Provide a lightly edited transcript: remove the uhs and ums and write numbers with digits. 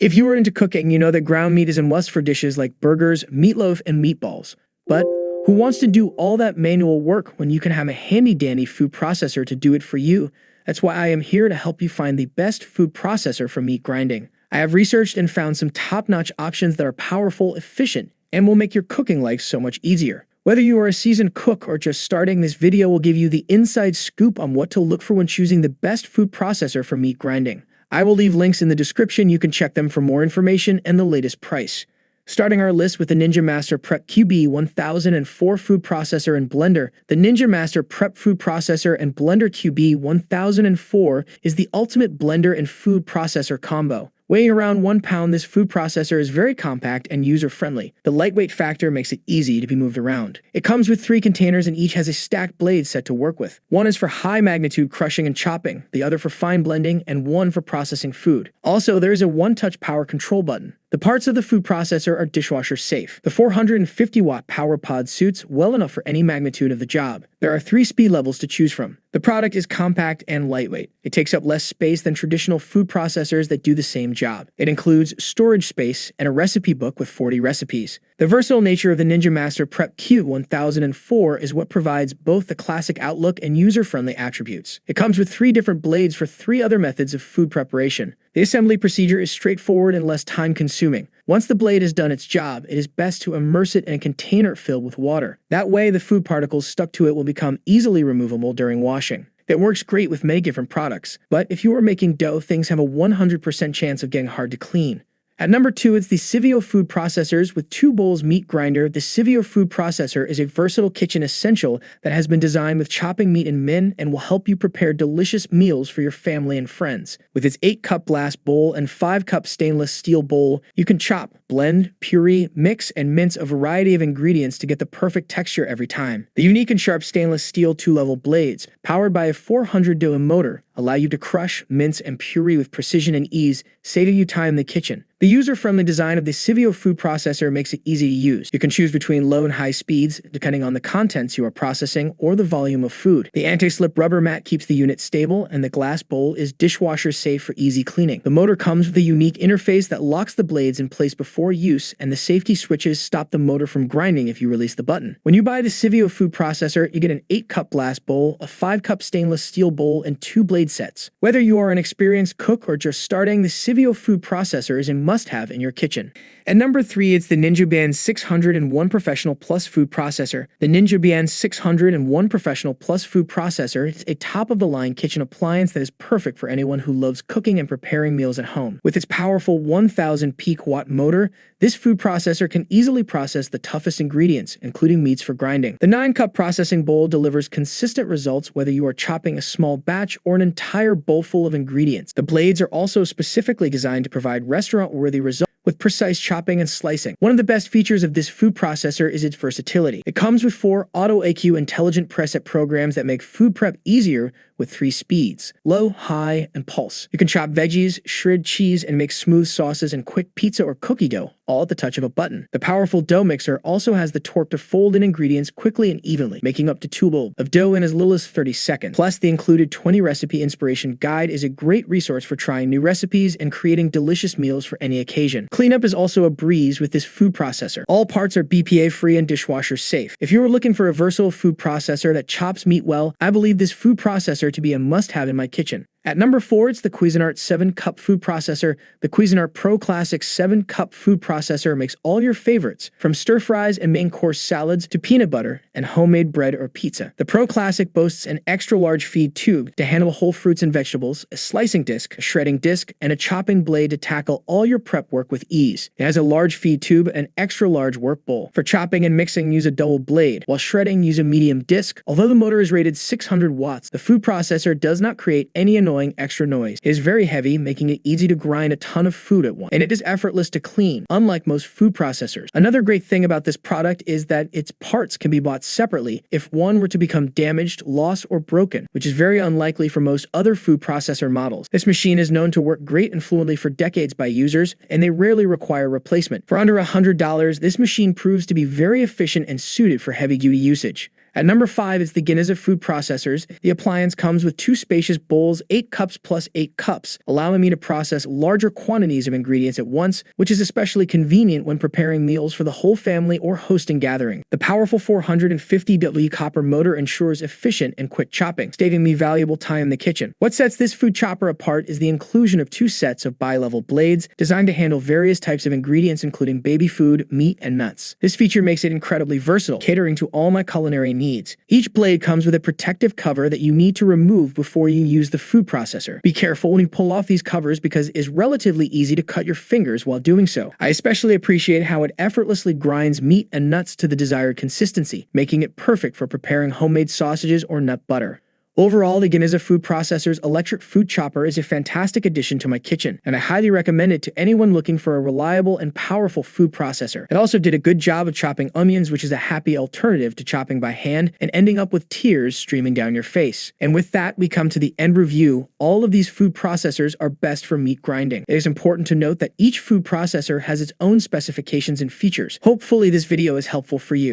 If you are into cooking, you know that ground meat is a must for dishes like burgers, meatloaf, and meatballs. But who wants to do all that manual work when you can have a handy-dandy food processor to do it for you? That's why I am here to help you find the best food processor for meat grinding. I have researched and found some top-notch options that are powerful, efficient, and will make your cooking life so much easier. Whether you are a seasoned cook or just starting, this video will give you the inside scoop on what to look for when choosing the best food processor for meat grinding. I will leave links in the description. You can check them for more information and the latest price. Starting our list with the Ninja Master Prep QB 1004 food processor and blender. The Ninja Master Prep food processor and blender QB 1004 is the ultimate blender and food processor combo. Weighing around 1 pound, this food processor is very compact and user-friendly. The lightweight factor makes it easy to be moved around. It comes with 3 containers and each has a stacked blade set to work with. One is for high-magnitude crushing and chopping, the other for fine blending, and one for processing food. Also, there is a one-touch power control button. The parts of the food processor are dishwasher safe. The 450-watt power pod suits well enough for any magnitude of the job. There are 3 speed levels to choose from. The product is compact and lightweight. It takes up less space than traditional food processors that do the same job. It includes storage space and a recipe book with 40 recipes. The versatile nature of the Ninja Master Prep Q 1004 is what provides both the classic outlook and user-friendly attributes. It comes with 3 different blades for 3 other methods of food preparation. The assembly procedure is straightforward and less time-consuming. Once the blade has done its job, it is best to immerse it in a container filled with water. That way, the food particles stuck to it will become easily removable during washing. It works great with many different products, but if you are making dough, things have a 100% chance of getting hard to clean. At number 2, it's the CIVIO food processors with 2 bowls meat grinder. The CIVIO food processor is a versatile kitchen essential that has been designed with chopping meat in min and will help you prepare delicious meals for your family and friends. With its 8-cup glass bowl and 5-cup stainless steel bowl, you can chop, blend, puree, mix, and mince a variety of ingredients to get the perfect texture every time. The unique and sharp stainless steel 2-level blades, powered by a 400 Dohm motor, allow you to crush, mince, and puree with precision and ease, saving you time in the kitchen. The user-friendly design of the CIVIO food processor makes it easy to use. You can choose between low and high speeds, depending on the contents you are processing or the volume of food. The anti-slip rubber mat keeps the unit stable, and the glass bowl is dishwasher safe for easy cleaning. The motor comes with a unique interface that locks the blades in place before use, and the safety switches stop the motor from grinding if you release the button. When you buy the CIVIO food processor, you get an 8-cup glass bowl, a 5-cup stainless steel bowl, and 2 blade sets. Whether you are an experienced cook or just starting, the CIVIO food processor is a must-have in your kitchen. At number 3, it's the Ninja Band 601 Professional Plus Food Processor. The Ninja Band 601 Professional Plus Food Processor is a top-of-the-line kitchen appliance that is perfect for anyone who loves cooking and preparing meals at home. With its powerful 1000 peak watt motor, this food processor can easily process the toughest ingredients, including meats for grinding. The 9-cup processing bowl delivers consistent results whether you are chopping a small batch or an entire bowl full of ingredients. The blades are also specifically designed to provide restaurant-worthy results with precise chopping and slicing. One of the best features of this food processor is its versatility. It comes with 4 Auto AQ intelligent preset programs that make food prep easier with 3 speeds: low, high, and pulse. You can chop veggies, shred cheese, and make smooth sauces and quick pizza or cookie dough, all at the touch of a button. The powerful dough mixer also has the torque to fold in ingredients quickly and evenly, making up to 2 bowls of dough in as little as 30 seconds. Plus, the included 20 recipe inspiration guide is a great resource for trying new recipes and creating delicious meals for any occasion. Cleanup is also a breeze with this food processor. All parts are BPA-free and dishwasher safe. If you are looking for a versatile food processor that chops meat well, I believe this food processor to be a must-have in my kitchen. At number 4, it's the Cuisinart 7-cup food processor. The Cuisinart Pro Classic 7-cup food processor makes all your favorites, from stir-fries and main-course salads to peanut butter and homemade bread or pizza. The Pro Classic boasts an extra-large feed tube to handle whole fruits and vegetables, a slicing disc, a shredding disc, and a chopping blade to tackle all your prep work with ease. It has a large feed tube and extra-large work bowl. For chopping and mixing, use a double blade, while shredding, use a medium disc. Although the motor is rated 600 watts, the food processor does not create any annoying extra noise. It is very heavy, making it easy to grind a ton of food at once, and it is effortless to clean, unlike most food processors. Another great thing about this product is that its parts can be bought separately if one were to become damaged, lost, or broken, which is very unlikely for most other food processor models. This machine is known to work great and fluently for decades by users, and they rarely require replacement. For under $100, this machine proves to be very efficient and suited for heavy-duty usage. At number 5 is the Guinness of food processors. The appliance comes with 2 spacious bowls, 8 cups plus 8 cups, allowing me to process larger quantities of ingredients at once, which is especially convenient when preparing meals for the whole family or hosting gatherings. The powerful 450W copper motor ensures efficient and quick chopping, saving me valuable time in the kitchen. What sets this food chopper apart is the inclusion of 2 sets of bi-level blades designed to handle various types of ingredients including baby food, meat, and nuts. This feature makes it incredibly versatile, catering to all my culinary needs. Each blade comes with a protective cover that you need to remove before you use the food processor. Be careful when you pull off these covers because it is relatively easy to cut your fingers while doing so. I especially appreciate how it effortlessly grinds meat and nuts to the desired consistency, making it perfect for preparing homemade sausages or nut butter. Overall, the Guinness food processor's electric food chopper is a fantastic addition to my kitchen, and I highly recommend it to anyone looking for a reliable and powerful food processor. It also did a good job of chopping onions, which is a happy alternative to chopping by hand and ending up with tears streaming down your face. And with that, we come to the end review. All of these food processors are best for meat grinding. It is important to note that each food processor has its own specifications and features. Hopefully this video is helpful for you.